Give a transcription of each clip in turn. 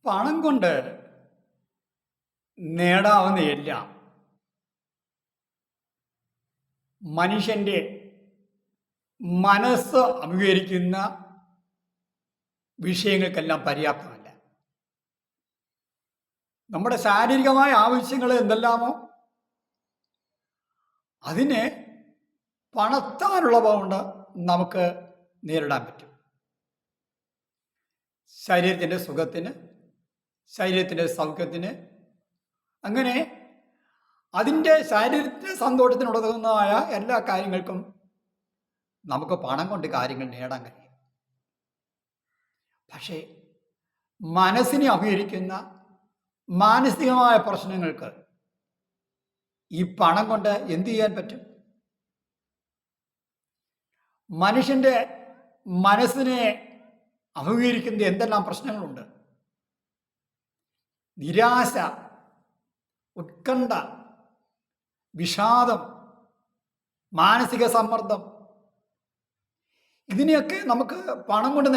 പണം കൊണ്ട് നേടാവുന്ന എല്ലാം മനുഷ്യൻ്റെ മനസ്സ് അഭിമുഖീകരിക്കുന്ന വിഷയങ്ങൾക്കെല്ലാം പര്യാപ്തമല്ല. നമ്മുടെ ശാരീരികമായ ആവശ്യങ്ങൾ എന്തെല്ലാമോ അതിന് പണത്താലുള്ളവ കൊണ്ട് നമുക്ക് നേരിടാൻ പറ്റും. ശരീരത്തിൻ്റെ സുഖത്തിന്, ശരീരത്തിൻ്റെ സൗഖ്യത്തിന്, അങ്ങനെ അതിൻ്റെ ശരീരത്തിൻ്റെ സന്തോഷത്തിനുള്ളതായ എല്ലാ കാര്യങ്ങൾക്കും നമുക്ക് പണം കൊണ്ട് കാര്യങ്ങൾ നേടാൻ കഴിയും. പക്ഷേ മനസ്സിനെ അഭിമുഖീകരിക്കുന്ന മാനസികമായ പ്രശ്നങ്ങൾക്ക് ഈ പണം കൊണ്ട് എന്തു ചെയ്യാൻ പറ്റും? മനുഷ്യൻ്റെ മനസ്സിനെ അഭിമുഖീകരിക്കുന്ന എന്തെല്ലാം പ്രശ്നങ്ങളുണ്ട്? നിരാശ, ഉത്കണ്ഠ, വിഷാദം, മാനസിക സമ്മർദ്ദം, ഇതിനെയൊക്കെ നമുക്ക് പണം കൊണ്ട്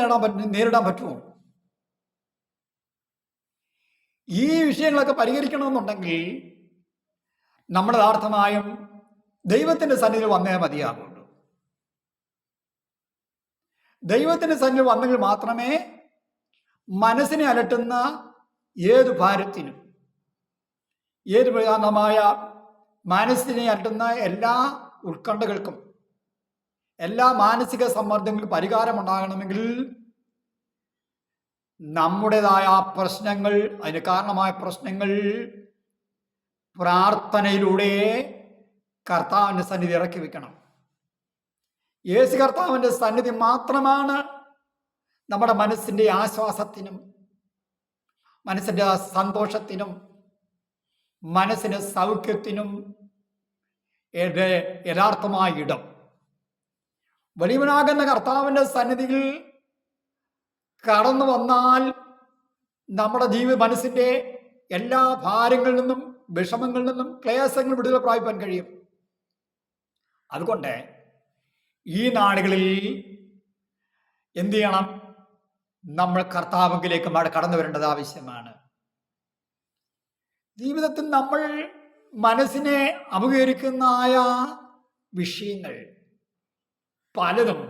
നേരിടാൻ പറ്റുമോ? ഈ വിഷയങ്ങളൊക്കെ പരിഹരിക്കണമെന്നുണ്ടെങ്കിൽ നമ്മൾ യഥാർത്ഥമായും ദൈവത്തിൻ്റെ സന്നിധിയിൽ വന്നേ മതിയാകുള്ളൂ. ദൈവത്തിൻ്റെ സന്നിധിയിൽ വന്നെങ്കിൽ മാത്രമേ മനസ്സിനെ അലട്ടുന്ന ഏത് ഭാരത്തിനും, ഏത് പ്രധാനമായ മനസ്സിനെ അലട്ടുന്ന എല്ലാ ഉത്കണ്ഠകൾക്കും, എല്ലാ മാനസിക സമ്മർദ്ദങ്ങൾക്കും പരിഹാരമുണ്ടാകണമെങ്കിൽ നമ്മുടേതായ പ്രശ്നങ്ങൾ, അതിന് കാരണമായ പ്രശ്നങ്ങൾ പ്രാർത്ഥനയിലൂടെ കർത്താവിൻ്റെ സന്നിധി ഇറക്കി വെക്കണം. യേശു കർത്താവിൻ്റെ സന്നിധി മാത്രമാണ് നമ്മുടെ മനസ്സിൻ്റെ ആശ്വാസത്തിനും, മനസ്സിൻ്റെ സന്തോഷത്തിനും, മനസ്സിന് സൗഖ്യത്തിനും യഥാർത്ഥമായ ഇടം. വലിയവനാകുന്ന കർത്താവിൻ്റെ സന്നിധിയിൽ കടന്നു വന്നാൽ നമ്മുടെ മനസ്സിൻ്റെ എല്ലാ ഭാരങ്ങളിൽ നിന്നും, വിഷമങ്ങളിൽ നിന്നും, ക്ലേശങ്ങളിൽ വിടുതൽ പ്രാപിക്കാൻ കഴിയും. അതുകൊണ്ട് ഈ നാടുകളിൽ എന്ത് ചെയ്യണം? നമ്മൾ കർത്താവിലേക്ക് കടന്നു വരേണ്ടത് ആവശ്യമാണ്. ജീവിതത്തിൽ നമ്മൾ മനസ്സിനെ അഭിമുഖീകരിക്കുന്നതായ വിഷയങ്ങൾ പലതും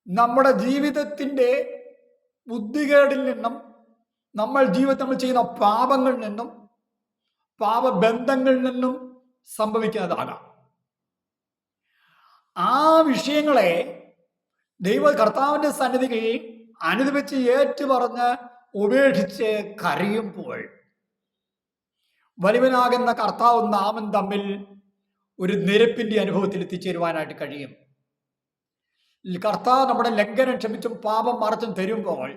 നമ്മുടെ ജീവിതത്തിൻ്റെ ബുദ്ധികേടിൽ നിന്നും, നമ്മൾ ജീവിതത്തിൽ ചെയ്യുന്ന പാപങ്ങളിൽ നിന്നും, പാപബന്ധങ്ങളിൽ നിന്നും സംഭവിക്കുന്നതാകാം. ആ വിഷയങ്ങളെ കർത്താവിൻ്റെ സന്നിധിയിൽ അനുദപിച്ച് ഏറ്റുപറഞ്ഞ് ഉപേക്ഷിച്ച് കരയുമ്പോൾ വലിയവനാകുന്ന കർത്താവും നാമം തമ്മിൽ ഒരു നിരപ്പിൻ്റെ അനുഭവത്തിൽ എത്തിച്ചേരുവാനായിട്ട് കഴിയും. കർത്താവ് നമ്മുടെ ലംഘനം ക്ഷമിച്ചും പാപം മറച്ചും തരുമ്പോൾ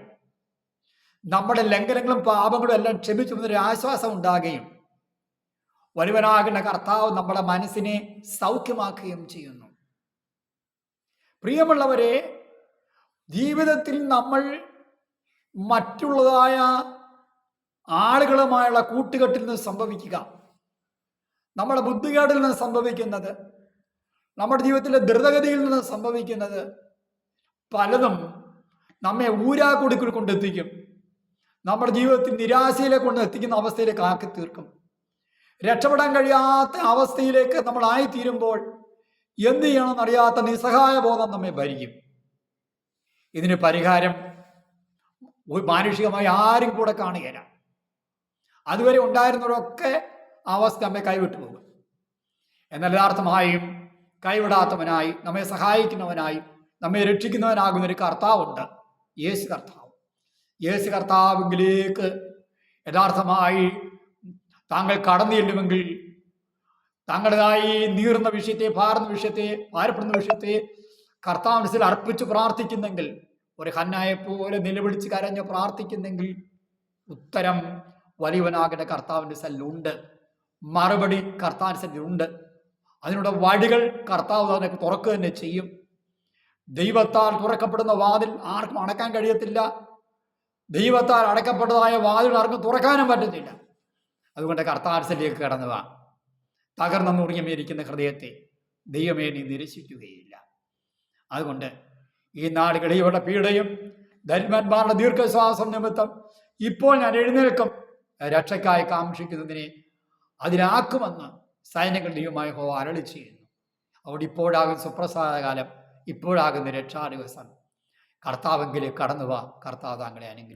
നമ്മുടെ ലംഘനങ്ങളും പാപങ്ങളും എല്ലാം ക്ഷമിച്ചും ഒരു ആശ്വാസം ഉണ്ടാകുകയും വലിയവനാകുന്ന കർത്താവ് നമ്മുടെ മനസ്സിനെ സൗഖ്യമാക്കുകയും ചെയ്യുന്നു. പ്രിയമുള്ളവരെ, ജീവിതത്തിൽ നമ്മൾ മറ്റുള്ളതായ ആളുകളുമായുള്ള കൂട്ടുകെട്ടിൽ നിന്ന് സംഭവിക്കുക, നമ്മുടെ ബുദ്ധികേടിൽ നിന്ന് സംഭവിക്കുന്നത്, നമ്മുടെ ജീവിതത്തിലെ ദ്രുതഗതിയിൽ നിന്ന് സംഭവിക്കുന്നത് പലതും നമ്മെ ഊരാക്കുടുക്കിൽ കൊണ്ടെത്തിക്കും. നമ്മുടെ ജീവിതത്തിൽ നിരാശയിലേക്ക് കൊണ്ട് എത്തിക്കുന്ന അവസ്ഥയിലേക്ക് ആക്കി തീർക്കും. രക്ഷപ്പെടാൻ കഴിയാത്ത അവസ്ഥയിലേക്ക് നമ്മൾ ആയിത്തീരുമ്പോൾ എന്ത് ചെയ്യണമെന്നറിയാത്ത നിസ്സഹായ ബോധം നമ്മെ ഭരിക്കും. ഇതിന് പരിഹാരം മാനുഷികമായി ആരും കൂടെ കാണുകയില്ല. അതുവരെ ഉണ്ടായിരുന്നവരൊക്കെ അവസ്ഥ നമ്മെ കൈവിട്ടു പോകും. എന്നാൽ യഥാർത്ഥമായും കൈവിടാത്തവനായി, നമ്മെ സഹായിക്കുന്നവനായി, നമ്മെ രക്ഷിക്കുന്നവനാകുന്ന ഒരു കർത്താവുണ്ട്, യേശു കർത്താവ്. യേശു കർത്താവിലേക്ക് യഥാർത്ഥമായി താങ്കൾ കടന്നു ചെല്ലുമെങ്കിൽ, താങ്കളുടേതായി നീറുന്ന വിഷയത്തെ, ഭാരപ്പെടുന്ന വിഷയത്തെ കർത്താവിന് അർപ്പിച്ച് പ്രാർത്ഥിക്കുന്നെങ്കിൽ, ഒരു ഹന്നായെ പോലെ നിലവിളിച്ച് കരഞ്ഞ് പ്രാർത്ഥിക്കുന്നെങ്കിൽ ഉത്തരം വലിയവനാകുന്ന കർത്താവിൻ്റെ സന്നിധിയിലുണ്ട്. മറുപടി കർത്താവിൻ്റെ സന്നിധിയിലുണ്ട്. അതിനുള്ള വഴികൾ കർത്താവ് തന്നെ തുറക്കുക തന്നെ ചെയ്യും. ദൈവത്താൽ തുറക്കപ്പെടുന്ന വാതിൽ ആർക്കും അടക്കാൻ കഴിയത്തില്ല. ദൈവത്താൽ അടക്കപ്പെട്ടതായ വാതിൽ ആർക്കും തുറക്കാനും പറ്റത്തില്ല. അതുകൊണ്ട് കർത്താവിലേക്ക് കടന്നു വാ. തകർന്ന നുറുങ്ങിയിരിക്കുന്ന ഹൃദയത്തെ ദൈവമേ നീ നിരസിക്കുകയില്ല. അതുകൊണ്ട് ഈ നാടുകളിലുള്ള പീഡയും ധന്യന്മാരുടെ ദീർഘശ്വാസം നിമിത്തം ഇപ്പോൾ ഞാൻ എഴുന്നേൽക്കും, രക്ഷയ്ക്കായി കാക്ഷിക്കുന്നതിനെ അതിലാക്കുമെന്ന് സൈന്യങ്ങളുടെ ദൈവമായ യഹോവ അരുളി ചെയ്യുന്നു. അവിടെ ഇപ്പോഴാകും സുപ്രസാദകാലം, ഇപ്പോഴാകുന്ന രക്ഷാദിവസം. കർത്താവെങ്കിലേക്ക് കടന്നു വാ. കർത്താവ് താങ്കളെ അനുഗ്രഹിക്കും.